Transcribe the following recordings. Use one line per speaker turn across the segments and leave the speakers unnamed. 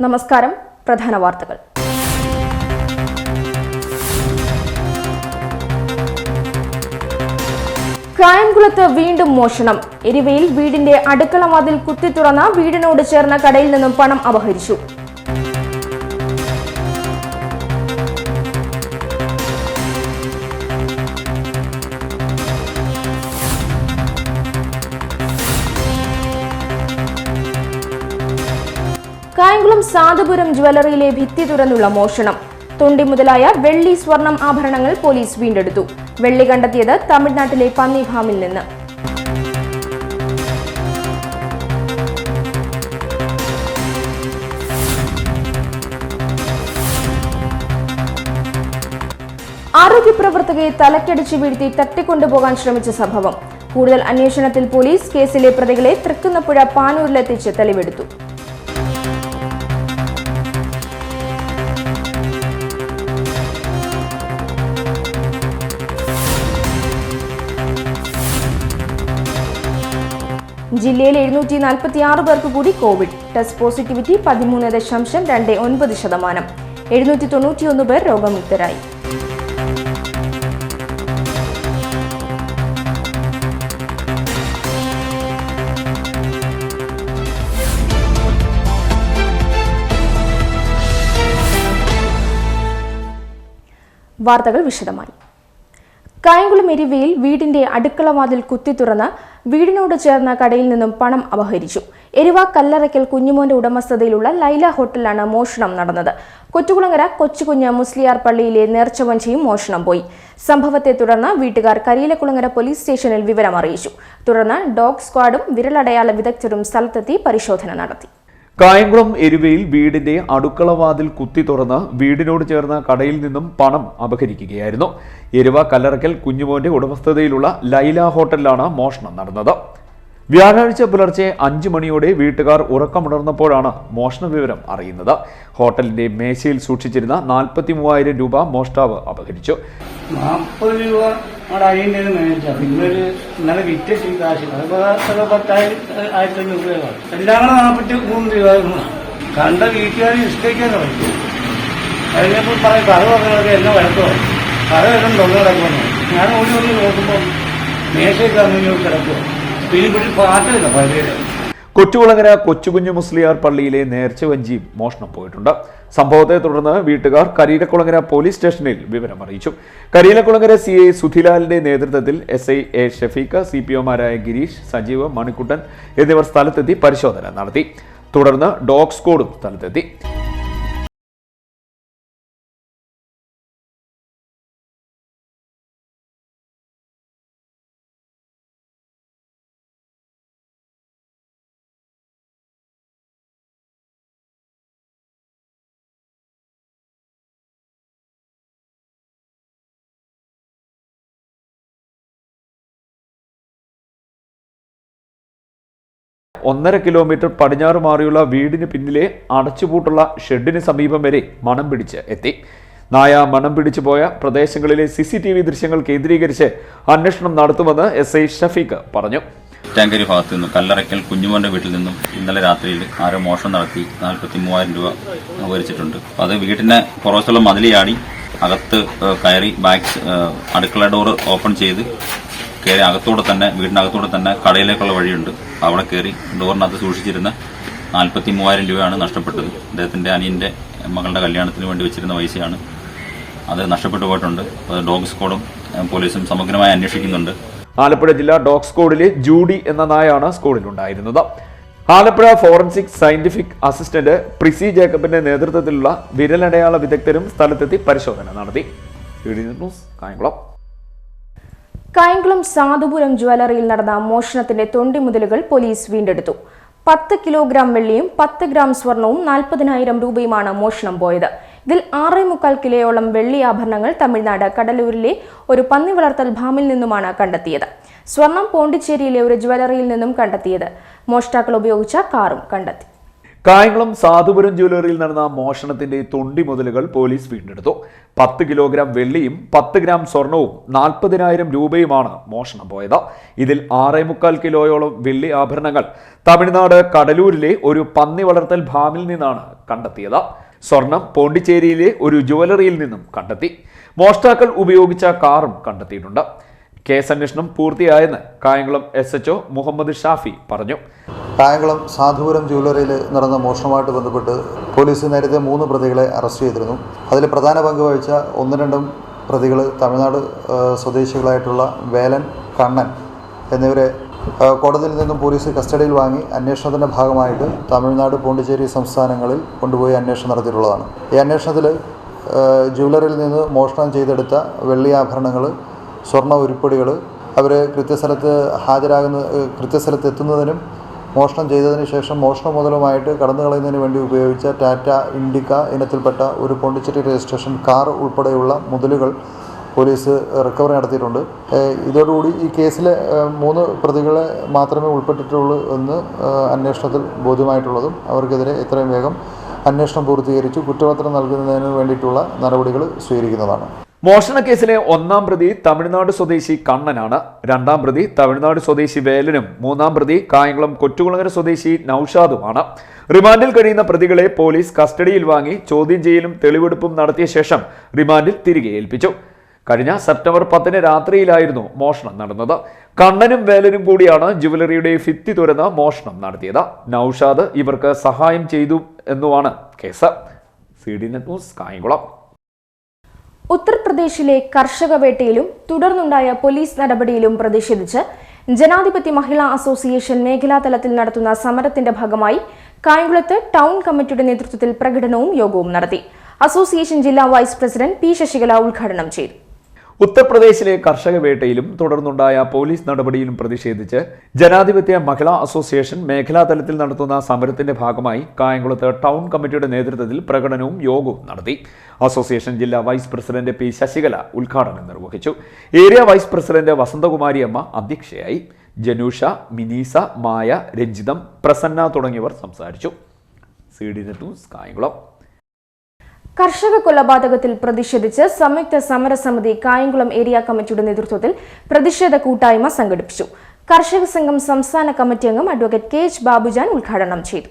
നമസ്കാരം. പ്രധാന വാർത്തകൾ. കായംകുളത്ത് വീണ്ടും മോഷണം. എരുവയിൽ വീടിന്റെ അടുക്കള വാതിൽ കുത്തി തുറന്ന വീടിനോട് ചേർന്ന കടയിൽ നിന്നും പണം അപഹരിച്ചു. കായംകുളം സാധുപുരം ജ്വല്ലറിയിലെ ഭിത്തി തുറന്നുള്ള മോഷണം. തൊണ്ടി മുതലായ വെള്ളി സ്വർണം ആഭരണങ്ങൾ പോലീസ് വീണ്ടെടുത്തു. വെള്ളി കണ്ടെത്തിയത് തമിഴ്നാട്ടിലെ പന്നി ഫാമിൽ നിന്ന്. ആരോഗ്യപ്രവർത്തകയെ തലക്കടിച്ചു വീഴ്ത്തി തട്ടിക്കൊണ്ടുപോകാൻ ശ്രമിച്ച സംഭവം. കൂടുതൽ അന്വേഷണത്തിൽ പോലീസ് കേസിലെ പ്രതികളെ തൃക്കുന്നപ്പുഴ പാനൂരിലെത്തിച്ച് തെളിവെടുത്തു. ജില്ലയിൽ 746 പേർക്ക് കൂടി കോവിഡ്. Test positivity 13.29%. 791 പേർ രോഗമുക്തരായി. വാർത്തകൾ വിശദമായി. കായംകുളം എരുവയിൽ വീടിന്റെ അടുക്കള വാതിൽ കുത്തി തുറന്ന് വീടിനോട് ചേർന്ന കടയിൽ നിന്നും പണം അപഹരിച്ചു. എരുവ കല്ലറയ്ക്കൽ കുഞ്ഞുമോന്റെ ഉടമസ്ഥതയിലുള്ള ലൈല ഹോട്ടലിലാണ് മോഷണം നടന്നത്. കൊച്ചുകുളങ്ങര കൊച്ചുകുഞ്ഞ് മുസ്ലിയാർ പള്ളിയിലെ നേർച്ചവഞ്ചിയും മോഷണം പോയി. സംഭവത്തെ തുടർന്ന് വീട്ടുകാർ കരിയിലക്കുളങ്ങര പോലീസ് സ്റ്റേഷനിൽ വിവരം അറിയിച്ചു. തുടർന്ന് ഡോഗ് സ്ക്വാഡും വിരലടയാള വിദഗ്ധരും സ്ഥലത്തെത്തി പരിശോധന നടത്തി.
കായംകുളം എരുവയിൽ വീടിന്റെ അടുക്കള വാതിൽ കുത്തി തുറന്ന് വീടിനോട് ചേർന്ന കടയിൽ നിന്നും പണം അപഹരിക്കുകയായിരുന്നു. എരുവ കല്ലറയ്ക്കൽ കുഞ്ഞുമോന്റെ ഉടമസ്ഥതയിലുള്ള ലൈല ഹോട്ടലിലാണ് മോഷണം നടന്നത്. വ്യാഴാഴ്ച പുലർച്ചെ 5 മണിയോടെ വീട്ടുകാർ ഉറക്കമുണർന്നപ്പോഴാണ് മോഷണ വിവരം അറിയുന്നത്. ഹോട്ടലിന്റെ മേശയിൽ സൂക്ഷിച്ചിരുന്ന 43,000 രൂപ മോഷ്ടാവ് അപഹരിച്ചു.
40 രൂപ ഇന്നലെ വിറ്റ് കാശ് 10,000 രൂപയാണ്. എല്ലാം കൂടെ 43 രൂപ കണ്ട വീട്ടുകാർ നിശ്ചയിക്കാൻ തുടങ്ങി. അതിനെപ്പോൾ പറയും കഥ പറഞ്ഞതൊക്കെ എന്നെ വഴക്കോ കഥ എല്ലാം തൊന്നു കിടക്കുന്നു. ഞാൻ ഓടി വന്ന് നോക്കുമ്പോൾ മേശയൊക്കെ അങ്ങനെ കിടക്കുമോ.
കൊച്ചുകുളങ്ങര കൊച്ചുകുഞ്ഞു മുസ്ലിയാർ പള്ളിയിലെ നേർച്ചവഞ്ചിയും മോഷണം പോയിട്ടുണ്ട്. സംഭവത്തെ തുടർന്ന് വീട്ടുകാർ കരിയിലക്കുളങ്ങര പോലീസ് സ്റ്റേഷനിൽ വിവരം അറിയിച്ചു. കരിയിലക്കുളങ്ങര CI സുധിലാലിന്റെ നേതൃത്വത്തിൽ SI A ഷഫീഖ്, CPOമാരായ ഗിരീഷ്, സജീവ്, മണിക്കുട്ടൻ എന്നിവർ സ്ഥലത്തെത്തി പരിശോധന നടത്തി. തുടർന്ന് ഡോഗ് സ്ക്വാഡും സ്ഥലത്തെത്തി. ഒന്നര കിലോമീറ്റർ പടിഞ്ഞാറ് മാറിയുള്ള വീടിന് പിന്നിലെ അടച്ചുപൂട്ടുള്ള ഷെഡിന് സമീപം വരെ മണം പിടിച്ച് എത്തി. നായ മണം പിടിച്ചു പോയ പ്രദേശങ്ങളിലെ CCTV ദൃശ്യങ്ങൾ കേന്ദ്രീകരിച്ച് അന്വേഷണം നടത്തുമെന്ന് SI ഷഫീഖ് പറഞ്ഞു.
ടാങ്കരി ഭാഗത്തു നിന്നും കല്ലറയ്ക്കൽ കുഞ്ഞുമോന്റെ വീട്ടിൽ നിന്നും ഇന്നലെ രാത്രിയിൽ ആരോ മോഷണം നടത്തി 43,000 രൂപ അപഹരിച്ചിട്ടുണ്ട്. അത് വീട്ടിന്റെ പുറത്തുള്ള മതിലിയാടി അകത്ത് കയറി അടുക്കള ഡോർ ഓപ്പൺ ചെയ്ത് കയറി വീടിനകത്തൂടെ തന്നെ കടയിലേക്കുള്ള വഴിയുണ്ട്. അവിടെ കയറി ഡോറിനകത്ത് സൂക്ഷിച്ചിരുന്ന 43,000 രൂപയാണ് നഷ്ടപ്പെട്ടത്. അദ്ദേഹത്തിന്റെ അനിയന്റെ മകളുടെ കല്യാണത്തിന് വേണ്ടി വെച്ചിരുന്ന പൈസയാണ്. അത് നഷ്ടപ്പെട്ടു പോയിട്ടുണ്ട്. ഡോഗ് സ്ക്വാഡും പോലീസും സമഗ്രമായി അന്വേഷിക്കുന്നുണ്ട്.
ആലപ്പുഴ ജില്ലാ ഡോഗ് സ്ക്വാഡിലെ ജൂഡി എന്ന നായാണ് സ്ക്വാഡിലുണ്ടായിരുന്നത്. Alappuzha forensic scientific assistant Prisy ജേക്കബിന്റെ നേതൃത്വത്തിലുള്ള വിരലടയാള വിദഗ്ധരും സ്ഥലത്തെത്തി പരിശോധന നടത്തി. കായംകുളം.
കായംകുളം സാധുപുരം ജ്വല്ലറിയിൽ നടന്ന മോഷണത്തിന്റെ തൊണ്ടി മുതലുകൾ പോലീസ് വീണ്ടെടുത്തു. 10 കിലോഗ്രാം വെള്ളിയും 10 ഗ്രാം സ്വർണവും 40,000 രൂപയുമാണ് മോഷണം പോയത്. ഇതിൽ 6.25 കിലോയോളം വെള്ളി ആഭരണങ്ങൾ തമിഴ്നാട് കടലൂരിലെ ഒരു പന്നി വളർത്തൽ ഫാമിൽ നിന്നുമാണ് കണ്ടെത്തിയത്. സ്വർണം പോണ്ടിച്ചേരിയിലെ ഒരു ജ്വല്ലറിയിൽ നിന്നും കണ്ടെത്തിയത്. മോഷ്ടാക്കൾ ഉപയോഗിച്ച കാറും കണ്ടെത്തി.
കായംകുളം സാധുപുരം ജ്വല്ലറിയിൽ നടന്ന മോഷണത്തിന്റെ തൊണ്ടി മുതലുകൾ പോലീസ് വീണ്ടെടുത്തു. 10 കിലോഗ്രാം വെള്ളിയും 10 ഗ്രാം സ്വർണവും 40,000 രൂപയുമാണ് മോഷണം പോയത്. ഇതിൽ 6.25 കിലോയോളം വെള്ളി ആഭരണങ്ങൾ തമിഴ്നാട് കടലൂരിലെ ഒരു പന്നി വളർത്തൽ ഫാമിൽ നിന്നാണ് കണ്ടെത്തിയത്. സ്വർണം പോണ്ടിച്ചേരിയിലെ ഒരു ജ്വല്ലറിയിൽ നിന്നും കണ്ടെത്തി. മോഷ്ടാക്കൾ ഉപയോഗിച്ച കാറും കണ്ടെത്തിയിട്ടുണ്ട്. കേസന്വേഷണം പൂർത്തിയായെന്ന് കായംകുളം SHO മുഹമ്മദ് ഷാഫി പറഞ്ഞു.
കായംകുളം സാധുപുരം ജ്വല്ലറിയിൽ നടന്ന മോഷണവുമായിട്ട് ബന്ധപ്പെട്ട് പോലീസ് നേരത്തെ 3 പ്രതികളെ അറസ്റ്റ് ചെയ്തിരുന്നു. അതിൽ പ്രധാന പങ്ക് വഹിച്ച 1-2 പ്രതികൾ തമിഴ്നാട് സ്വദേശികളായിട്ടുള്ള വേലൻ, കണ്ണൻ എന്നിവരെ കോടതിയിൽ നിന്നും പോലീസ് കസ്റ്റഡിയിൽ വാങ്ങി അന്വേഷണത്തിൻ്റെ ഭാഗമായിട്ട് തമിഴ്നാട്, പോണ്ടിച്ചേരി സംസ്ഥാനങ്ങളിൽ കൊണ്ടുപോയി അന്വേഷണം നടത്തിയിട്ടുള്ളതാണ്. ഈ അന്വേഷണത്തിൽ ജ്വല്ലറിയിൽ നിന്ന് മോഷണം ചെയ്തെടുത്ത വെള്ളി ആഭരണങ്ങൾ, സ്വർണ്ണ ഉരുപ്പടികൾ അവർ കൃത്യസ്ഥലത്ത് എത്തുന്നതിനും മോഷണം ചെയ്തതിന് ശേഷം മോഷണ മുതലുമായിട്ട് കടന്നു കളയുന്നതിന് വേണ്ടി ഉപയോഗിച്ച ടാറ്റ ഇൻഡിക്ക ഇനത്തിൽപ്പെട്ട ഒരു പോണ്ടിച്ചേരി രജിസ്ട്രേഷൻ കാർ ഉൾപ്പെടെയുള്ള മുതലുകൾ പോലീസ് റിക്കവറി നടത്തിയിട്ടുണ്ട്. ഇതോടുകൂടി ഈ കേസിലെ 3 പ്രതികളെ മാത്രമേ ഉൾപ്പെട്ടിട്ടുള്ളൂ എന്ന് അന്വേഷണത്തിൽ ബോധ്യമായിട്ടുള്ളതും അവർക്കെതിരെ എത്രയും വേഗം അന്വേഷണം പൂർത്തീകരിച്ച് കുറ്റപത്രം നൽകുന്നതിന് വേണ്ടിയിട്ടുള്ള നടപടികൾ സ്വീകരിക്കുന്നതാണ്.
മോഷണ കേസിലെ 1-ാം പ്രതി തമിഴ്നാട് സ്വദേശി കണ്ണനാണ്. 2-ാം പ്രതി തമിഴ്നാട് സ്വദേശി വേലനും 3-ാം പ്രതി കായംകുളം കൊറ്റുകുളങ്ങര സ്വദേശി നൌഷാദുമാണ്. റിമാൻഡിൽ കഴിയുന്ന പ്രതികളെ പോലീസ് കസ്റ്റഡിയിൽ വാങ്ങി ചോദ്യം ചെയ്യലും തെളിവെടുപ്പും നടത്തിയ ശേഷം റിമാൻഡിൽ തിരികെ ഏൽപ്പിച്ചു. കഴിഞ്ഞ സെപ്റ്റംബർ 10 രാത്രിയിലായിരുന്നു മോഷണം നടന്നത്. കണ്ണനും വേലനും കൂടിയാണ് ജ്വല്ലറിയുടെ ഭിത്തി തുറന്ന് മോഷണം നടത്തിയത്. നൌഷാദ് ഇവർക്ക് സഹായം ചെയ്തു എന്നുമാണ് കേസ്. CDNet news, Kayamkulam.
ഉത്തർപ്രദേശിലെ കർഷക വേട്ടയിലും തുടർന്നുണ്ടായ പോലീസ് നടപടിയിലും പ്രതിഷേധിച്ച് ജനാധിപത്യ മഹിളാ അസോസിയേഷൻ മേഖലാതലത്തിൽ നടത്തുന്ന സമരത്തിന്റെ ഭാഗമായി കായംകുളത്ത് ടൗൺ കമ്മിറ്റിയുടെ നേതൃത്വത്തിൽ പ്രകടനവും യോഗവും നടത്തി. അസോസിയേഷൻ ജില്ലാ വൈസ് പ്രസിഡന്റ് P. ശശികല ഉദ്ഘാടനം ചെയ്തു.
ഉത്തർപ്രദേശിലെ കർഷക വേട്ടയിലും തുടർന്നുണ്ടായ പോലീസ് നടപടിയിലും പ്രതിഷേധിച്ച് ജനാധിപത്യ മഹിളാ അസോസിയേഷൻ മേഖലാതലത്തിൽ നടത്തുന്ന സമരത്തിന്റെ ഭാഗമായി കായംകുളത്ത് ടൗൺ കമ്മിറ്റിയുടെ നേതൃത്വത്തിൽ പ്രകടനവും യോഗവും നടത്തി. അസോസിയേഷൻ ജില്ലാ വൈസ് പ്രസിഡന്റ് P. ശശികല ഉദ്ഘാടനം നിർവഹിച്ചു. ഏരിയ വൈസ് പ്രസിഡന്റ് വസന്തകുമാരി അമ്മ അധ്യക്ഷയായി. ജനൂഷ, മിനീസ, മായ, രഞ്ജിതം, പ്രസന്ന തുടങ്ങിയവർ സംസാരിച്ചു. CDNet news, Kayamkulam.
കർഷക കൊലപാതകത്തിൽ പ്രതിഷേധിച്ച് സംയുക്ത സമരസമിതി കായംകുളം ഏരിയ കമ്മിറ്റിയുടെ നേതൃത്വത്തിൽ പ്രതിഷേധ കൂട്ടായ്മ സംഘടിപ്പിച്ചു. കർഷക സംഘം സംസ്ഥാന കമ്മിറ്റി അംഗം അഡ്വക്കേറ്റ് KH ബാബുജാൻ ഉദ്ഘാടനം ചെയ്തു.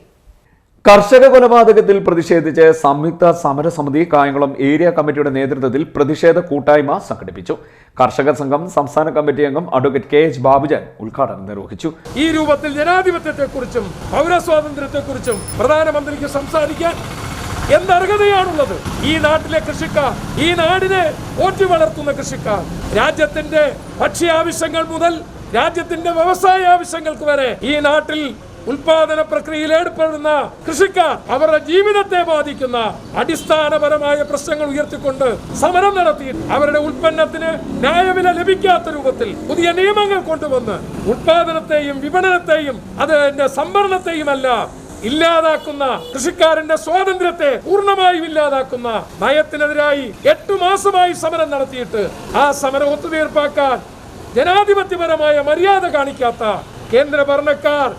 കർഷക കൊലപാതകത്തിൽ പ്രതിഷേധിച്ച് സംയുക്ത സമരസമിതി കായംകുളം ഏരിയ കമ്മിറ്റിയുടെ നേതൃത്വത്തിൽ പ്രതിഷേധ കൂട്ടായ്മ സംഘടിപ്പിച്ചു. കർഷക സംഘം സംസ്ഥാന കമ്മിറ്റി അംഗം അഡ്വക്കേറ്റ് KH ബാബുജാൻ ഉദ്ഘാടനം നിർവഹിച്ചു.
ഈ രൂപത്തിൽ ജനാധിപത്യത്തെക്കുറിച്ചും പൗരസ്വാതന്ത്ര്യത്തെക്കുറിച്ചും പ്രധാനമന്ത്രിക്ക് സംസാരിക്കാൻ എന്തർഹതയാണുള്ളത്? ഈ നാട്ടിലെ കൃഷിക്കാർ, ഈ നാടിനെ പോറ്റി വളർത്തുന്ന കൃഷിക്കാർ, രാജ്യത്തിന്റെ ഭക്ഷ്യാവശ്യങ്ങൾ മുതൽ രാജ്യത്തിന്റെ വ്യവസായ ആവശ്യങ്ങൾക്ക് വരെ ഈ നാട്ടിൽ ഉൽപാദന പ്രക്രിയയിൽ ഏർപ്പെടുന്ന കൃഷിക്കാർ അവരുടെ ജീവിതത്തെ ബാധിക്കുന്ന അടിസ്ഥാനപരമായ പ്രശ്നങ്ങൾ ഉയർത്തിക്കൊണ്ട് സമരം നടത്തി അവരുടെ ഉൽപ്പന്നത്തിന് ന്യായവില ലഭിക്കാത്ത രൂപത്തിൽ പുതിയ നിയമങ്ങൾ കൊണ്ടുവന്ന് ഉൽപാദനത്തെയും വിപണനത്തെയും അതിന്റെ സംഭരണത്തെയും ഇല്ലാതാക്കുന്ന, കൃഷിക്കാരന്റെ സ്വാതന്ത്ര്യത്തെ പൂർണ്ണമായും ഇല്ലാതാക്കുന്ന നയത്തിനെതിരായി 8 മാസമായി സമരം നടത്തിയിട്ട് ആ സമരം ഒത്തുതീർപ്പാക്കാൻ ജനാധിപത്യപരമായ മര്യാദ കാണിക്കാത്ത കേന്ദ്ര ഭരണക്കാർ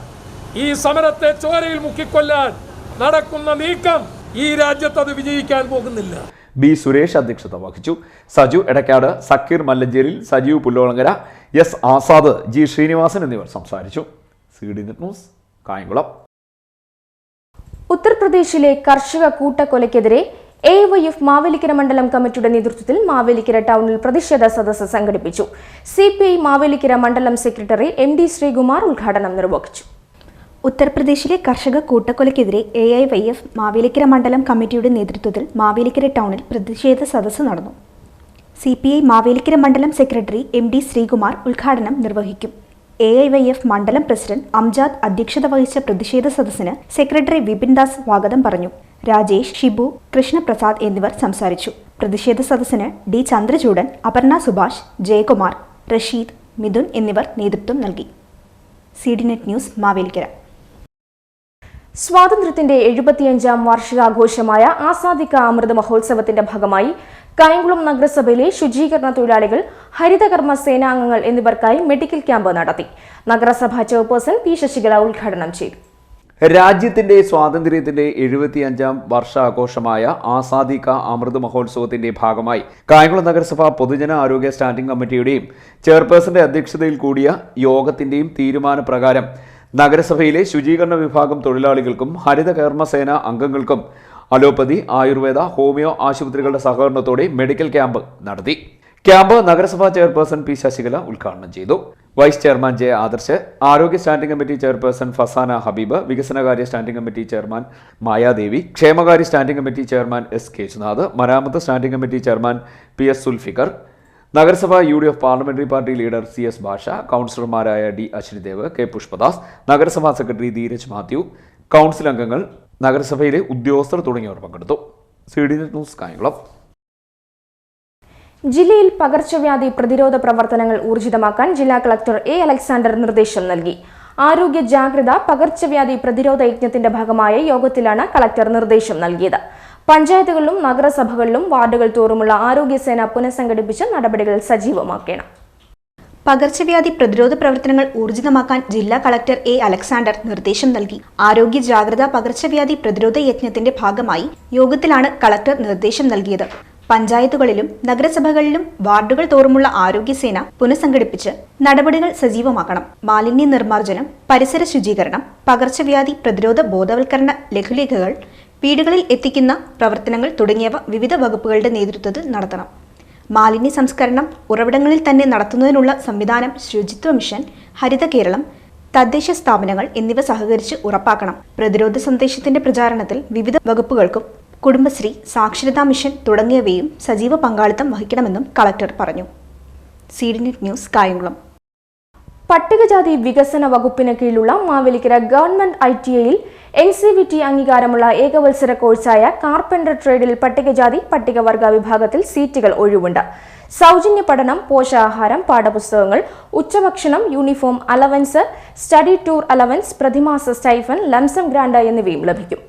ഈ സമരത്തെ ചോരയിൽ മുക്കിക്കൊല്ലാൻ നടക്കുന്ന നീക്കം ഈ രാജ്യത്ത് അത് വിജയിക്കാൻ പോകുന്നില്ല.
B. സുരേഷ് അധ്യക്ഷത വഹിച്ചു. സജു എടക്കാട്, സക്കീർ മല്ലഞ്ചേരിൽ, സജീവ് പുല്ലോളങ്ങര, S. ആസാദ്, G. ശ്രീനിവാസൻ എന്നിവർ സംസാരിച്ചു. CDNet news, Kayamkulam.
ഉത്തർപ്രദേശിലെ കർഷക കൂട്ടക്കൊലയ്ക്കെതിരെ AYF മാവേലിക്കര മണ്ഡലം കമ്മിറ്റിയുടെ നേതൃത്വത്തിൽ മാവേലിക്കര ടൗണിൽ പ്രതിഷേധ സദസ്സ് സംഘടിപ്പിച്ചു. CPI മാവേലിക്കര മണ്ഡലം സെക്രട്ടറി MD ശ്രീകുമാർ ഉദ്ഘാടനം നിർവഹിച്ചു.
ഉത്തർപ്രദേശിലെ കർഷക കൂട്ടക്കൊലയ്ക്കെതിരെ AYF മാവേലിക്കര മണ്ഡലം കമ്മിറ്റിയുടെ നേതൃത്വത്തിൽ മാവേലിക്കര ടൗണിൽ പ്രതിഷേധ സദസ്സ് നടന്നു. CPI മാവേലിക്കര മണ്ഡലം സെക്രട്ടറി MD ശ്രീകുമാർ ഉദ്ഘാടനം നിർവഹിക്കും. AYF മണ്ഡലം പ്രസിഡന്റ് അംജാദ് അധ്യക്ഷത വഹിച്ച പ്രതിഷേധ സദസ്സിന് സെക്രട്ടറി വിപിൻ ദാസ് സ്വാഗതം പറഞ്ഞു. രാജേഷ്, ഷിബു, കൃഷ്ണപ്രസാദ് എന്നിവർ സംസാരിച്ചു. പ്രതിഷേധ സദസ്സിന് D. ചന്ദ്രചൂഡൻ, അപർണ സുഭാഷ്, ജയകുമാർ, റഷീദ്, മിഥുൻ എന്നിവർ നേതൃത്വം നൽകി. CDNet news, Mavelikara.
സ്വാതന്ത്ര്യത്തിന്റെ 75ാം വാർഷികാഘോഷമായ ആസാദി കാ അമൃത് മഹോത്സവത്തിന്റെ ഭാഗമായി കായംകുളം നഗരസഭയിലെ ശുചീകരണ തൊഴിലാളികൾ, ഹരിതകർമ്മ സേനാംഗങ്ങൾ എന്നിവർക്കായി മെഡിക്കൽ ക്യാമ്പ് നടത്തി. നഗരസഭാ ചെയർപേഴ്സൺ P. ശശികല ഉദ്ഘാടനം ചെയ്തു.
രാജ്യത്തിന്റെ സ്വാതന്ത്ര്യത്തിന്റെ 75ാം വർഷാഘോഷമായ ആസാദി കാ അമൃത് മഹോത്സവത്തിന്റെ ഭാഗമായി കായംകുളം നഗരസഭ പൊതുജന ആരോഗ്യ സ്റ്റാൻഡിംഗ് കമ്മിറ്റിയുടെയും ചെയർപേഴ്സന്റെ അധ്യക്ഷതയിൽ കൂടിയ യോഗത്തിന്റെയും തീരുമാനപ്രകാരം നഗരസഭയിലെ ശുചീകരണ വിഭാഗം തൊഴിലാളികൾക്കും ഹരിത കർമ്മസേന അംഗങ്ങൾക്കും അലോപ്പതി, ആയുർവേദ, ഹോമിയോ ആശുപത്രികളുടെ സഹകരണത്തോടെ മെഡിക്കൽ ക്യാമ്പ് നടത്തി. ക്യാമ്പ് നഗരസഭാ ചെയർപേഴ്സൺ പി ശശികല ഉദ്ഘാടനം ചെയ്തു. വൈസ് ചെയർമാൻ ജെ ആദർശ്, ആരോഗ്യ standing committee chairperson Fasana Habeeb, വികസനകാര്യ സ്റ്റാൻഡിംഗ് കമ്മിറ്റി ചെയർമാൻ മായാദേവി, ക്ഷേമകാര്യ standing committee chairman S Keshunath, മരാമത്ത് standing committee chairman P S Sulfikar, നഗരസഭ UDF parliamentary party leader CS Basha, കൗൺസിലർമാരായ D അശ്വിനിദേവ്, കെ പുഷ്പദാസ്, നഗരസഭാ സെക്രട്ടറി ധീരജ് മാത്യു, കൗൺസിൽ അംഗങ്ങൾ, നഗരസഭയിലെ ഉദ്യോഗസ്ഥർ തുടങ്ങിയവർ പങ്കെടുത്തു. CDN news Kayamkulam.
ജില്ലയിൽ പകർച്ചവ്യാധി പ്രതിരോധ പ്രവർത്തനങ്ങൾ ഊർജിതമാക്കാൻ ജില്ലാ കളക്ടർ A. അലക്സാണ്ടർ നിർദ്ദേശം നൽകി. ആരോഗ്യ ജാഗ്രത പകർച്ചവ്യാധി പ്രതിരോധ യജ്ഞത്തിന്റെ ഭാഗമായ യോഗത്തിലാണ് കളക്ടർ നിർദ്ദേശം നൽകിയത്. പഞ്ചായത്തുകളിലും നഗരസഭകളിലും വാർഡുകൾ തോറുമുള്ള ആരോഗ്യസേന പുനഃസംഘടിപ്പിച്ച് നടപടികൾ സജീവമാക്കണം.
പകർച്ചവ്യാധി പ്രതിരോധ പ്രവർത്തനങ്ങൾ ഊർജിതമാക്കാൻ ജില്ലാ കളക്ടർ A. അലക്സാണ്ടർ നിർദ്ദേശം നൽകി. ആരോഗ്യ ജാഗ്രത പകർച്ചവ്യാധി പ്രതിരോധ യജ്ഞത്തിന്റെ ഭാഗമായി യോഗത്തിലാണ് കളക്ടർ നിർദ്ദേശം നൽകിയത്. പഞ്ചായത്തുകളിലും നഗരസഭകളിലും വാർഡുകൾ തോറുമുള്ള ആരോഗ്യസേന പുനഃസംഘടിപ്പിച്ച് നടപടികൾ സജീവമാക്കണം. മാലിന്യ നിർമ്മാർജ്ജനം, പരിസര ശുചീകരണം, പകർച്ചവ്യാധി പ്രതിരോധ ബോധവൽക്കരണ ലഘുലേഖകൾ വീടുകളിൽ എത്തിക്കുന്ന പ്രവർത്തനങ്ങൾ തുടങ്ങിയവ വിവിധ വകുപ്പുകളുടെ നേതൃത്വത്തിൽ നടത്തണം. മാലിന്യ സംസ്കരണം ഉറവിടങ്ങളിൽ തന്നെ നടത്തുന്നതിനുള്ള സംവിധാനം ശുചിത്വ മിഷൻ, ഹരിത കേരളം, തദ്ദേശ സ്ഥാപനങ്ങൾ എന്നിവ സഹകരിച്ച് ഉറപ്പാക്കണം. പ്രതിരോധ സന്ദേശത്തിന്റെ പ്രചാരണത്തിൽ വിവിധ വകുപ്പുകൾക്കും കുടുംബശ്രീ, സാക്ഷരതാ മിഷൻ തുടങ്ങിയവയും സജീവ പങ്കാളിത്തം വഹിക്കണമെന്നും കളക്ടർ പറഞ്ഞു. CDN news Kayamkulam.
പട്ടികജാതി വികസന വകുപ്പിന് കീഴിലുള്ള മാവേലിക്കര ഗവൺമെന്റ് ITIയിൽ NCVT അംഗീകാരമുള്ള ഏകവത്സര കോഴ്സായ കാർപ്പൻറ്റർ ട്രേഡിൽ പട്ടികജാതി പട്ടികവർഗ വിഭാഗത്തിൽ സീറ്റുകൾ ഒഴിവുണ്ട്. സൗജന്യ പഠനം, പോഷകാഹാരം, പാഠപുസ്തകങ്ങൾ, ഉച്ചഭക്ഷണം, uniform allowance, study tour allowance, പ്രതിമാസ സ്റ്റൈഫൻ, ലംസം ഗ്രാന്റ് എന്നിവയും ലഭിക്കും.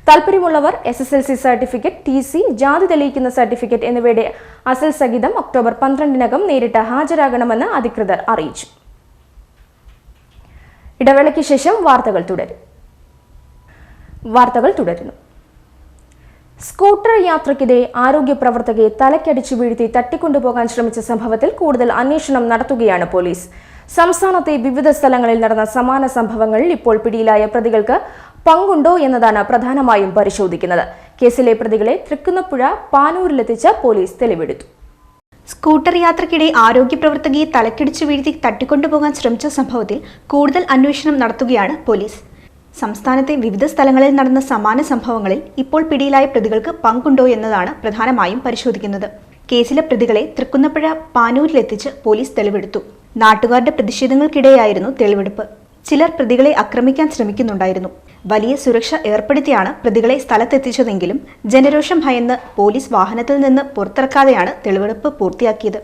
താൽപര്യമുള്ളവർ SSLC സർട്ടിഫിക്കറ്റ്, TC, ജാതി തെളിയിക്കുന്ന സർട്ടിഫിക്കറ്റ് എന്നിവയുടെ അസൽ സഹിതം ഒക്ടോബർ 12-നകം നേരിട്ട് ഹാജരാകണമെന്ന് അധികൃതർ അറിയിച്ചു. ഇടവേളയ്ക്ക് ശേഷം വാർത്തകൾ തുടരുന്നു. സ്കൂട്ടർ യാത്രയ്ക്കിടെ ആരോഗ്യ പ്രവർത്തകയെ തലക്കടിച്ചു വീഴ്ത്തി തട്ടിക്കൊണ്ടുപോകാൻ ശ്രമിച്ച സംഭവത്തിൽ കൂടുതൽ അന്വേഷണം നടത്തുകയാണ് പോലീസ്. സംസ്ഥാനത്തെ വിവിധ സ്ഥലങ്ങളിൽ നടന്ന സമാന സംഭവങ്ങളിൽ ഇപ്പോൾ പിടിയിലായ പ്രതികൾക്ക് പങ്കുണ്ടോ എന്നതാണ് പ്രധാനമായും പരിശോധിക്കുന്നത്. കേസിലെ പ്രതികളെ തൃക്കുന്നപ്പുഴ പാനൂരിലെത്തിച്ച് പോലീസ് തെളിവെടുത്തു.
സ്കൂട്ടർ യാത്രയ്ക്കിടെ ആരോഗ്യ പ്രവർത്തകയെ തലക്കടിച്ചു വീഴ്ത്തി തട്ടിക്കൊണ്ടുപോകാൻ ശ്രമിച്ച സംഭവത്തിൽ കൂടുതൽ അന്വേഷണം നടത്തുകയാണ് പോലീസ്. സംസ്ഥാനത്തെ വിവിധ സ്ഥലങ്ങളിൽ നടന്ന സമാന സംഭവങ്ങളിൽ ഇപ്പോൾ പിടിയിലായ പ്രതികൾക്ക് പങ്കുണ്ടോ എന്നതാണ് പ്രധാനമായും പരിശോധിക്കുന്നത്. കേസിലെ പ്രതികളെ തൃക്കുന്നപ്പുഴ പാനൂരിലെത്തിച്ച് പോലീസ് തെളിവെടുത്തു. നാട്ടുകാരുടെ പ്രതിഷേധങ്ങൾക്കിടെയായിരുന്നു തെളിവെടുപ്പ്. ചിലർ പ്രതികളെ ആക്രമിക്കാൻ ശ്രമിക്കുന്നുണ്ടായിരുന്നു. വലിയ സുരക്ഷ ഏർപ്പെടുത്തിയാണ് പ്രതികളെ സ്ഥലത്തെത്തിച്ചതെങ്കിലും ജനരോഷം ഭയന്ന് പോലീസ് വാഹനത്തിൽ നിന്ന് പുറത്തിറക്കാതെയാണ് തെളിവെടുപ്പ് പൂർത്തിയാക്കിയത്.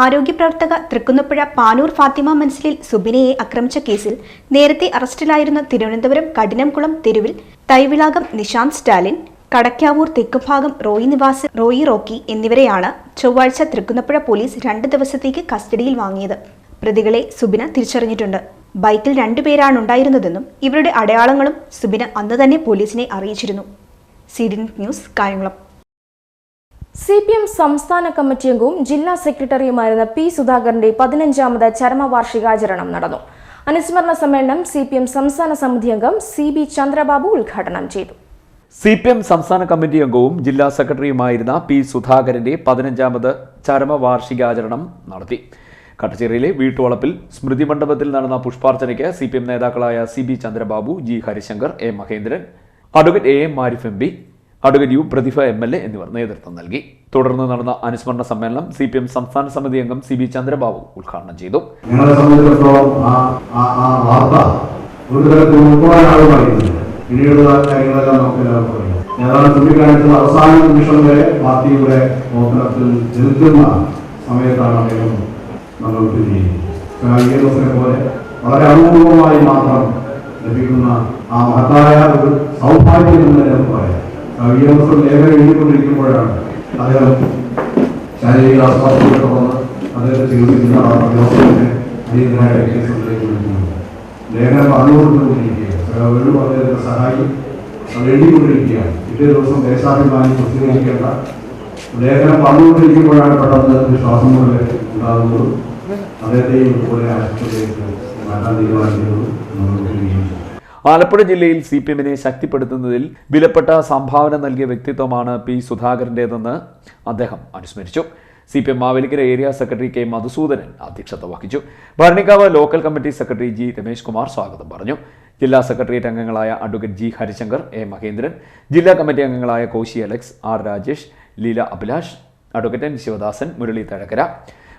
ആരോഗ്യപ്രവർത്തക തൃക്കുന്നപ്പുഴ പാനൂർ ഫാത്തിമ മൻസിലിൽ സുബിനയെ ആക്രമിച്ച കേസിൽ നേരത്തെ അറസ്റ്റിലായിരുന്ന തിരുവനന്തപുരം കഠിനംകുളം തെരുവിൽ തൈവിളാകം നിശാന്ത് സ്റ്റാലിൻ, കടക്കാവൂർ തെക്കുഭാഗം റോയി നിവാസ് റോയി റോക്കി എന്നിവരെയാണ് ചൊവ്വാഴ്ച തൃക്കുന്നപ്പുഴ പോലീസ് 2 ദിവസത്തേക്ക് കസ്റ്റഡിയിൽ വാങ്ങിയത്. പ്രതികളെ സുബിന തിരിച്ചറിഞ്ഞിട്ടുണ്ട്. ബൈക്കിൽ 2 പേരാണ് ഉണ്ടായിരുന്നതെന്നും ഇവരുടെ അടയാളങ്ങളും സുബിന അന്ന് തന്നെ പോലീസിനെ അറിയിച്ചിരുന്നു. CDN news Kayamkulam.
CPM സംസ്ഥാന കമ്മിറ്റി അംഗവും ജില്ലാ സെക്രട്ടറിയുമായിരുന്ന P. സുധാകരന്റെ 15ാമത് ചരമവാർഷികാചരണം നടന്നു. അനുസ്മരണ സമ്മേളനം CPM സംസ്ഥാന സമിതി അംഗം CB ചന്ദ്രബാബു ഉദ്ഘാടനം ചെയ്തു.
CPM സംസ്ഥാന കമ്മിറ്റി അംഗവും ജില്ലാ സെക്രട്ടറിയുമായിരുന്ന P. സുധാകരന്റെ 15ാമത് ചരമവാർഷികാചരണം നടത്തി. കട്ടച്ചേരിയിലെ വീട്ടുവളപ്പിൽ സ്മൃതി മണ്ഡപത്തിൽ നടന്ന പുഷ്പാർച്ചനയ്ക്ക് CPM നേതാക്കളായ CB Chandrababu, G. Harishankar, A. Mahendran, advocate AM മാരിഫ് MP, advocate U. Prathibha MLA എന്നിവർ നേതൃത്വം നൽകി. തുടർന്ന് നടന്ന അനുസ്മരണ സമ്മേളനം CPM സംസ്ഥാന സമിതി അംഗം CB ചന്ദ്രബാബു ഉദ്ഘാടനം ചെയ്തു.
നേതാവ് ചൂണ്ടിക്കാണിച്ചത് അവസാന നിമിഷം വരെ പാർട്ടിയുടെ പ്രവർത്തനത്തിൽ നിൽക്കുന്ന സമയത്താണ് അദ്ദേഹം നമ്മൾ വിട്ടുചെയ്യുന്നത്. പോലെ വളരെ അപൂർവമായി മാത്രം ലഭിക്കുന്ന ആ മഹത്തായ ഒരു സൗഭാഗ്യം എന്ന് നമുക്ക് പറയാം. ദിവസം ലേഖനം എഴുതിക്കൊണ്ടിരിക്കുമ്പോഴാണ് അദ്ദേഹം ശാരീരിക അസ്വാസ്ഥ്യത്തെ തുടർന്ന് അദ്ദേഹത്തെ ചികിത്സിക്കുന്ന ദിവസത്തിന്റെ അടിയന്തരമായ കേസുകളിലേക്ക് വിളിക്കുന്നത്. ലേഖനം പറഞ്ഞുകൊണ്ടിരിക്കുകയാണ്. വേണു പറഞ്ഞ സഹായി എഴുതിക്കൊണ്ടിരിക്കുകയാണ്. പിറ്റേ ദിവസം ദേശാഭിമാനി പ്രസിദ്ധീകരിക്കേണ്ട ലേഖനം വന്നുകൊണ്ടിരിക്കുമ്പോഴാണ് പെട്ടെന്ന് ഒരു ശ്വാസം പോലെ ഉണ്ടാകുന്നതും അദ്ദേഹത്തെയും ഇതുപോലെ ആശുപത്രിയിലേക്ക് മാറ്റാൻ തീരുമാനിക്കുന്നതും നമ്മൾ ചെയ്യുന്നു.
ആലപ്പുഴ ജില്ലയിൽ CPM-നെ ശക്തിപ്പെടുത്തുന്നതിൽ വിലപ്പെട്ട സംഭാവന നൽകിയ വ്യക്തിത്വമാണ് പി സുധാകരൻ്റേതെന്ന് അദ്ദേഹം അനുസ്മരിച്ചു. CPM Mavelikara area secretary K Madhusoodanan അധ്യക്ഷത വഹിച്ചു. Bharanikkavu local committee secretary G Ramesh Kumar സ്വാഗതം പറഞ്ഞു. ജില്ലാ സെക്രട്ടേറിയറ്റ് അംഗങ്ങളായ advocate G Harishankar, A Mahendran, ജില്ലാ കമ്മിറ്റി അംഗങ്ങളായ Koshy Alex, R Rajesh, Leela Abhilash, advocate N Sivadasan, Murali Thazhakkara,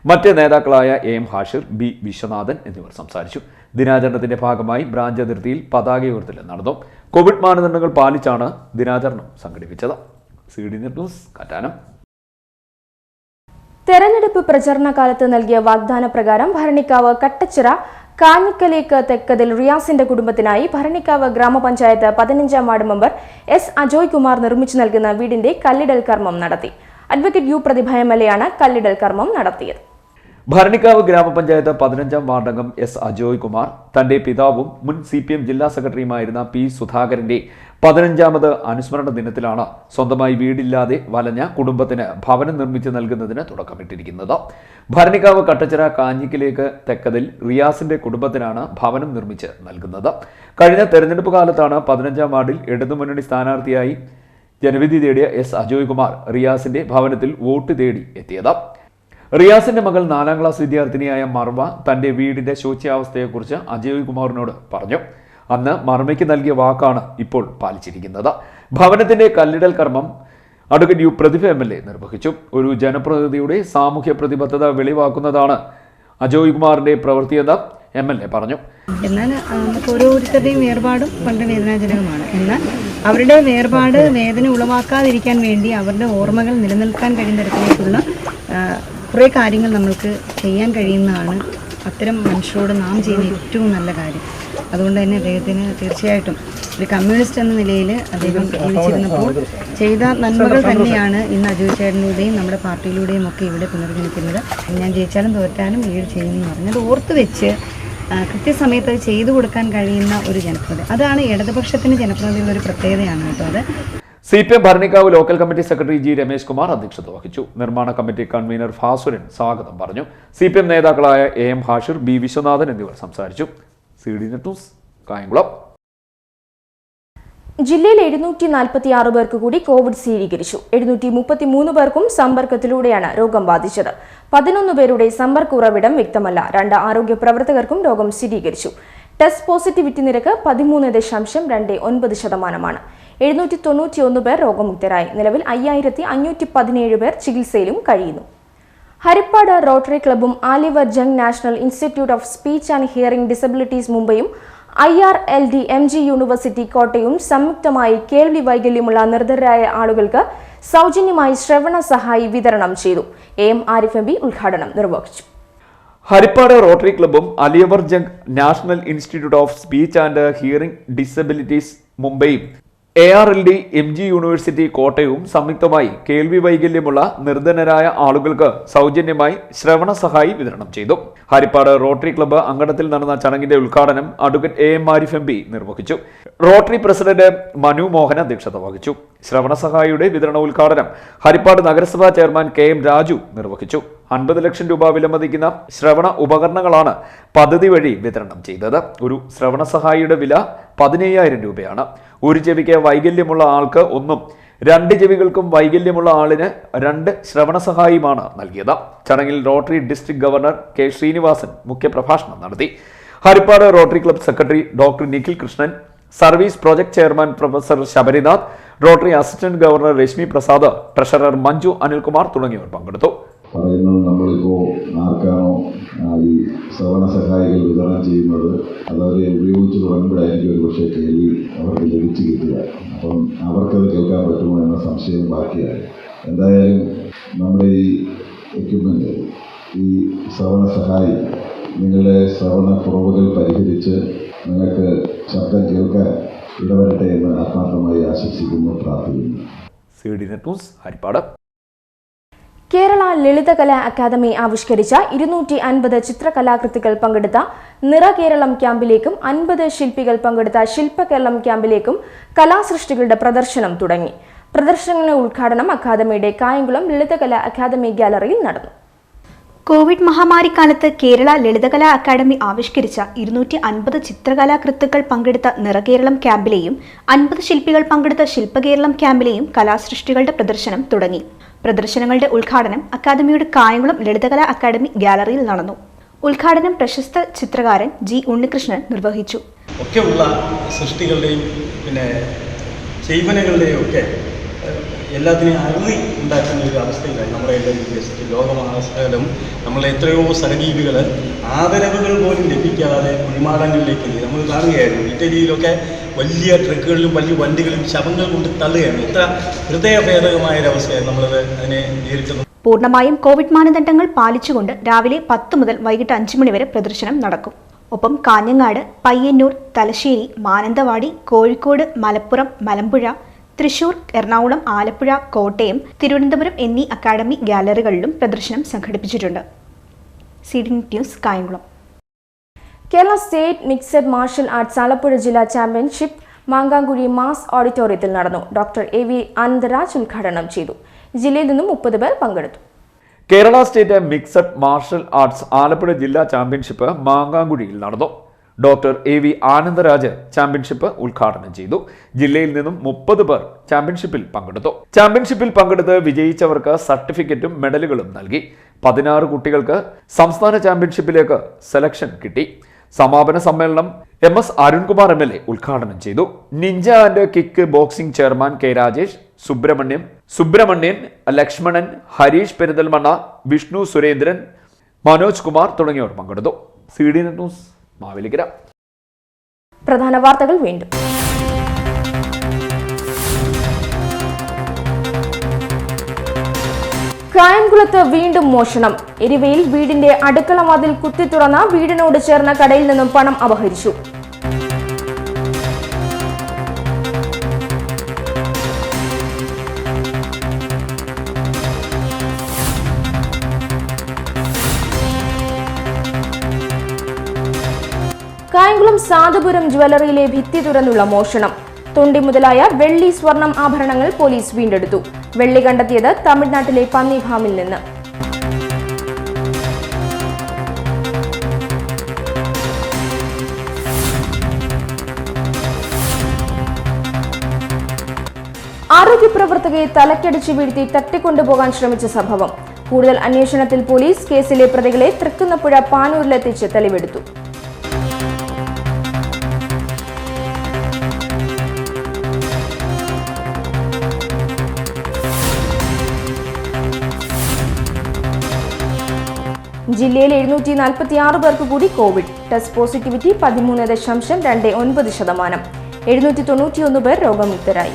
മറ്റ് നേതാക്കളായ എം ഹാഷിർ, ബി വിശ്വനാഥൻ എന്നിവർ സംസാരിച്ചു. ദിനാചരണത്തിന്റെ ഭാഗമായി ബ്രാഞ്ച് അതിർത്തിയിൽ പതാക ഉയർത്തൽ നടന്നു. കോവിഡ് മാനദണ്ഡങ്ങൾ പാലിച്ചാണ് ദിനാചരണം സംഘടിപ്പിച്ചത്. CD news Kattanam.
തെരഞ്ഞെടുപ്പ് പ്രചരണ കാലത്ത് നൽകിയ വാഗ്ദാന പ്രകാരം ഭരണിക്കാവ് കട്ടച്ചിറ കാഞ്ഞിക്കലേക്ക് തെക്കതിൽ റിയാസിന്റെ കുടുംബത്തിനായി ഭരണിക്കാവ് ഗ്രാമപഞ്ചായത്ത് 15-ാം ward member S Ajoy Kumar നിർമ്മിച്ചു നൽകുന്ന വീടിന്റെ കല്ലിടൽ കർമ്മം നടത്തി. അഡ്വക്കേറ്റ് യു പ്രതിഭ MLA-യാണ് കല്ലിടൽ കർമ്മം നടത്തിയത്.
ഭരണിക്കാവ് ഗ്രാമപഞ്ചായത്ത് 15-ാം വാർഡംഗം എസ് അജോയ് കുമാർ തന്റെ പിതാവും മുൻ CPM ജില്ലാ സെക്രട്ടറിയുമായിരുന്ന പി സുധാകരന്റെ 15-ാമത് അനുസ്മരണ ദിനത്തിലാണ് സ്വന്തമായി വീടില്ലാതെ വലഞ്ഞ കുടുംബത്തിന് ഭവനം നിർമ്മിച്ചു നൽകുന്നതിന് തുടക്കമിട്ടിരിക്കുന്നത്. ഭരണിക്കാവ് കട്ടച്ചിറ കാഞ്ഞിക്കിലേക്ക് തെക്കതിൽ റിയാസിന്റെ കുടുംബത്തിനാണ് ഭവനം നിർമ്മിച്ച് നൽകുന്നത്. കഴിഞ്ഞ തെരഞ്ഞെടുപ്പ് കാലത്താണ് 15-ാം വാർഡിൽ ഇടതുമുന്നണി സ്ഥാനാർത്ഥിയായി ജനവിധി തേടിയ എസ് അജോയ് കുമാർ റിയാസിന്റെ ഭവനത്തിൽ വോട്ട് തേടി എത്തിയത്. റിയാസിന്റെ മകൾ 4-ാം ക്ലാസ് വിദ്യാർത്ഥിനിയായ മർവ തന്റെ വീടിന്റെ ശോച്യാവസ്ഥയെക്കുറിച്ച് അജയ് കുമാറിനോട് പറഞ്ഞു. അന്ന് മർവയ്ക്ക് നൽകിയ വാക്കാണ് ഇപ്പോൾ പാലിച്ചിരിക്കുന്നത്. ഭവനത്തിന്റെ കല്ലിടൽ കർമ്മം അഡ്വക്കേറ്റ് യു പ്രതിഭ MLA നിർവഹിച്ചു. ഒരു ജനപ്രതിനിധിയുടെ സാമൂഹ്യ പ്രതിബദ്ധത വെളിവാക്കുന്നതാണ് അജയ് കുമാറിന്റെ പ്രവൃത്തിയെന്ന് MLA പറഞ്ഞു.
എന്നാൽ നമുക്ക് ഓരോരുത്തരുടെയും വേർപാടും വളരെ വേദനാജനകമാണ്. എന്നാൽ അവരുടെ വേർപാട് വേദന ഉളവാക്കാതിരിക്കാൻ വേണ്ടി അവരുടെ ഓർമ്മകൾ നിലനിൽക്കാൻ കഴിയുന്ന തരത്തിലേക്കുള്ള കുറേ കാര്യങ്ങൾ നമ്മൾക്ക് ചെയ്യാൻ കഴിയുന്നതാണ് അത്തരം മനുഷ്യരോട് നാം ചെയ്യുന്ന ഏറ്റവും നല്ല കാര്യം. അതുകൊണ്ട് തന്നെ അദ്ദേഹത്തിന് തീർച്ചയായിട്ടും ഒരു കമ്മ്യൂണിസ്റ്റ് എന്ന നിലയിൽ അദ്ദേഹം ജീവിച്ചിരുന്നപ്പോൾ ചെയ്ത നന്മകൾ തന്നെയാണ് ഇന്ന് അജോയ് ചേട്ടനിലൂടെയും നമ്മുടെ പാർട്ടിയിലൂടെയും ഒക്കെ ഇവിടെ പുനർജനിക്കുന്നത്. ഞാൻ ജയിച്ചാലും തോറ്റാലും ലീഡ് ചെയ്യുമെന്ന് പറഞ്ഞത് ഓർത്ത് വെച്ച് കൃത്യസമയത്ത് അത് ചെയ്തു കൊടുക്കാൻ കഴിയുന്ന ഒരു ജനപ്രതിനിധി, അതാണ് ഇടതുപക്ഷത്തിന് ജനപ്രതിനിധിയുള്ള ഒരു പ്രത്യേകതയാണ് കേട്ടോ. അത്
CPM Bharanikkavu local committee secretary G Ramesh Kumar അധ്യക്ഷത വഹിച്ചു. നിർമ്മാണ കമ്മിറ്റി കൺവീനർ ഫാസുരൻ സ്വാഗതം പറഞ്ഞു. CPM നേതാക്കളായ AM ഹാഷിർ, ബി വിശ്വനാഥൻ എന്നിവർ സംസാരിച്ചു. CD news Kayamkulam.
ജില്ലയിൽ 746 പേർക്ക് കൂടി കോവിഡ് സ്ഥിരീകരിച്ചു. 733 പേർക്കും സമ്പർക്കത്തിലൂടെയാണ് രോഗം ബാധിച്ചത്. 11 പേരുടെ സമ്പർക്ക ഉറവിടം വ്യക്തമല്ല. 2 ആരോഗ്യ പ്രവർത്തകർക്കും രോഗം സ്ഥിരീകരിച്ചു. ടെസ്റ്റ് പോസിറ്റിവിറ്റി നിരക്ക് 13.29%. 791 പേർ രോഗമുക്തരായി. നിലവിൽ 5517 പേർ ചികിത്സയിലും കഴിയുന്നു. ഹരിപ്പാട് റോട്ടറി ക്ലബ്ബും Aliyavar Jung national institute of speech and hearing disabilities മുംബൈയും IRLD MG യൂണിവേഴ്സിറ്റി കോട്ടയും സംയുക്തമായി കേൾവി വൈകല്യമുള്ള നിർധരരായ ആളുകൾക്ക് സൗജന്യമായി ശ്രവണ സഹായി വിതരണം ചെയ്തു. AM ആരിഫ് MB ഉദ്ഘാടനം നിർവഹിച്ചു.
ഹരിപ്പാട് റോട്ടറി ക്ലബ്ബും Aliyavar Jung national institute of speech and hearing disabilities മുംബൈയും ARLD MG യൂണിവേഴ്സിറ്റി കോട്ടയവും സംയുക്തമായി കേൾവി വൈകല്യമുള്ള നിർധനരായ ആളുകൾക്ക് സൗജന്യമായി ശ്രവണ സഹായി വിതരണം ചെയ്തു. ഹരിപ്പാട് റോട്ടറി ക്ലബ്ബ് അങ്കണത്തിൽ നടന്ന ചടങ്ങിന്റെ ഉദ്ഘാടനം അഡ്വക്കേറ്റ് AM ആരിഫ് MB നിർവഹിച്ചു. റോട്ടറി പ്രസിഡന്റ് മനു മോഹൻ അധ്യക്ഷത വഹിച്ചു. ശ്രവണ സഹായിയുടെ വിതരണ ഉദ്ഘാടനം ഹരിപ്പാട് നഗരസഭാ ചെയർമാൻ KM രാജു നിർവഹിച്ചു. 50 ലക്ഷം രൂപ വിലമതിക്കുന്ന ശ്രവണ ഉപകരണങ്ങളാണ് പദ്ധതി വഴി വിതരണം ചെയ്തത്. ഒരു ശ്രവണ സഹായിയുടെ വില 15,000 രൂപയാണ്. ഒരു ചെവിക്ക് വൈകല്യമുള്ള ആൾക്ക് 1, 2 ചെവികൾക്കും വൈകല്യമുള്ള ആളിന് 2 ശ്രവണ സഹായിയുമാണ് നൽകിയത്. ചടങ്ങിൽ rotary district governor K. Srinivasan മുഖ്യപ്രഭാഷണം നടത്തി. Harippad rotary club secretary doctor Nikhil Krishnan, service project chairman professor Sabarinath, rotary assistant governor Reshmi Prasad, treasurer Manju Anilkumar തുടങ്ങിയവർ പങ്കെടുത്തു.
പറയുന്നത് നമ്മളിപ്പോൾ ആർക്കാണോ ഈ ശ്രവണ സഹായികൾ വിതരണം ചെയ്യുന്നത് അതവരെ ഉപയോഗിച്ച് തുടങ്ങുമ്പോഴായിരിക്കും ഒരു പക്ഷേ കേൾവി അവർക്ക് ലഭിച്ചു കിട്ടുക. അപ്പം അവർക്കത് കേൾക്കാൻ പറ്റുമോ എന്ന സംശയം ബാക്കിയായി. എന്തായാലും നമ്മുടെ ഈ എക്യുപ്മെൻ്റ്, ഈ ശ്രവണ സഹായി നിങ്ങളുടെ ശ്രവണ കുറവുകൾ പരിഹരിച്ച് നിങ്ങൾക്ക് ശബ്ദം കേൾക്കാൻ ഇടവരട്ടെ എന്ന് ആത്മാർത്ഥമായി ആശംസിക്കുന്നു, പ്രാർത്ഥിക്കുന്നു.
CD news Harippad.
കേരള ലളിതകലാ അക്കാദമി ആവിഷ്കരിച്ച 250 ചിത്രകലാകൃതികൾ പങ്കെടുത്ത നിറകേരളം ക്യാമ്പിലേക്കും 50 ശില്പികൾ പങ്കെടുത്ത ശില്പകേരളം ക്യാമ്പിലേക്കും കലാസൃഷ്ടികളുടെ പ്രദർശനം തുടങ്ങി. പ്രദർശനങ്ങളുടെ ഉദ്ഘാടനം അക്കാദമിയുടെ കായംകുളം ലളിതകലാ അക്കാദമി ഗാലറിയിൽ നടന്നു.
കോവിഡ് മഹാമാരിക്കാലത്ത് കേരള ലളിതകലാ അക്കാദമി ആവിഷ്കരിച്ച 250 ചിത്രകലാകൃത്തുക്കൾ പങ്കെടുത്ത നിറകേരളം ക്യാമ്പിലെയും 50 ശില്പികൾ പങ്കെടുത്ത ശില്പകേരളം ക്യാമ്പിലെയും കലാസൃഷ്ടികളുടെ പ്രദർശനം തുടങ്ങി. പ്രദർശനങ്ങളുടെ ഉദ്ഘാടനം അക്കാദമിയുടെ കായംകുളം ലളിതകലാ അക്കാദമി ഗാലറിയിൽ നടന്നു. ഉദ്ഘാടനം പ്രശസ്ത ചിത്രകാരൻ ജി ഉണ്ണികൃഷ്ണൻ നിർവഹിച്ചു.
ഒക്കെയുള്ള സൃഷ്ടികളുടെയും ചെയ്വനകളുടെയും ഒക്കെ എല്ലാത്തിനെയും അറുതി ഉണ്ടാക്കുന്ന ഒരു അവസ്ഥയിലാണ് നമ്മുടെ എല്ലാ ലോകമാസകലം നമ്മളെ എത്രയോ സഹജീവികൾ ആദരവുകൾ പോലും ലഭിക്കാതെ കുഴിമാടങ്ങളിലേക്ക് നമ്മൾ കാണുകയായിരുന്നു. ഇറ്റലിയിലൊക്കെ വലിയ ട്രക്കുകളിലും വലിയ വണ്ടികളിലും ശവങ്ങൾ കൊണ്ട് തള്ളുകയാണ്. എത്ര ഹൃദയഭേദകമായ ഒരവസ്ഥയാണ് നമ്മളത് അതിനെ നേരിട്ടത്.
പൂർണ്ണമായും കോവിഡ് മാനദണ്ഡങ്ങൾ പാലിച്ചുകൊണ്ട് രാവിലെ 10 മുതൽ വൈകിട്ട് 5 മണി വരെ പ്രദർശനം നടക്കും. ഒപ്പം കാഞ്ഞങ്ങാട്, പയ്യന്നൂർ, തലശ്ശേരി, മാനന്തവാടി, കോഴിക്കോട്, മലപ്പുറം, മലമ്പുഴ, തൃശൂർ, എറണാകുളം, ആലപ്പുഴ, കോട്ടയം, തിരുവനന്തപുരം എന്നീ അക്കാദമി ഗാലറികളിലും പ്രദർശനം സംഘടിപ്പിച്ചിട്ടുണ്ട്. CD news, Kayamkulam.
Kerala state mixed martial arts Alappuzha ജില്ലാ ചാമ്പ്യൻഷിപ്പ് മാങ്കാങ്കുഴി മാസ് ഓഡിറ്റോറിയത്തിൽ നടന്നു. ഡോക്ടർ AV ആനന്ദരാജ് ഉദ്ഘാടനം ചെയ്തു. ജില്ലയിൽ നിന്നും 30 പേർ പങ്കെടുത്തു.
Kerala state mixed martial arts Alappuzha ജില്ലാ ചാമ്പ്യൻഷിപ്പ് മാങ്കാങ്കുഴിയിൽ നടന്നു. ഡോക്ടർ AV ആനന്ദരാജ് ചാമ്പ്യൻഷിപ്പ് ഉദ്ഘാടനം ചെയ്തു. ജില്ലയിൽ നിന്നും 30 പേർ ചാമ്പ്യൻഷിപ്പിൽ പങ്കെടുത്തു. ചാമ്പ്യൻഷിപ്പിൽ പങ്കെടുത്ത് വിജയിച്ചവർക്ക് സർട്ടിഫിക്കറ്റും മെഡലുകളും നൽകി. 16 കുട്ടികൾക്ക് സംസ്ഥാന ചാമ്പ്യൻഷിപ്പിലേക്ക് സെലക്ഷൻ കിട്ടി. സമാപന സമ്മേളനം MS അരുൺകുമാർ MLA ഉദ്ഘാടനം ചെയ്തു. Ninja and kick boxing chairman K Rajesh, Subramanian, Lakshmanan, Harish Perinthalmanna, Vishnu Surendran, Manoj Kumar തുടങ്ങിയവർ പങ്കെടുത്തു. CD news, Mavelikara.
പ്രധാന വാർത്തകൾ വീണ്ടും. കായംകുളത്ത് വീണ്ടും മോഷണം. എരിവയിൽ വീടിന്റെ അടുക്കള വാതിൽ കുത്തി തുറന്ന വീടിനോട് ചേർന്ന കടയിൽ നിന്നും പണം അപഹരിച്ചു. കായംകുളം സാധുപുരം ജ്വല്ലറിയിലെ ഭിത്തി തുറന്നുള്ള മോഷണം. തൊണ്ടി മുതലായ വെള്ളി, സ്വർണം ആഭരണങ്ങൾ പോലീസ് വീണ്ടെടുത്തു. വെള്ളി കണ്ടെത്തിയത് തമിഴ്നാട്ടിലെ പന്നി ഫാമിൽ നിന്ന്. ആരോഗ്യപ്രവർത്തകയെ തലക്കടിച്ച് വീഴ്ത്തി തട്ടിക്കൊണ്ടുപോകാൻ ശ്രമിച്ച സംഭവം. കൂടുതൽ അന്വേഷണത്തിൽ പോലീസ് കേസിലെ പ്രതികളെ തൃക്കുന്നപ്പുഴ പാനൂരിലെത്തിച്ച് തെളിവെടുത്തു. ജില്ലയിൽ 746 പേർക്ക് കൂടി കോവിഡ്. Test positivity 13.29%. 791 പേർ രോഗമുക്തരായി.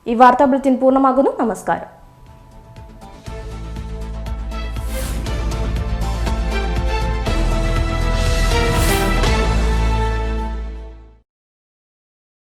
ഈ വാർത്താ ബുള്ളറ്റിൻ പൂർണ്ണമാകുന്നു. നമസ്കാരം.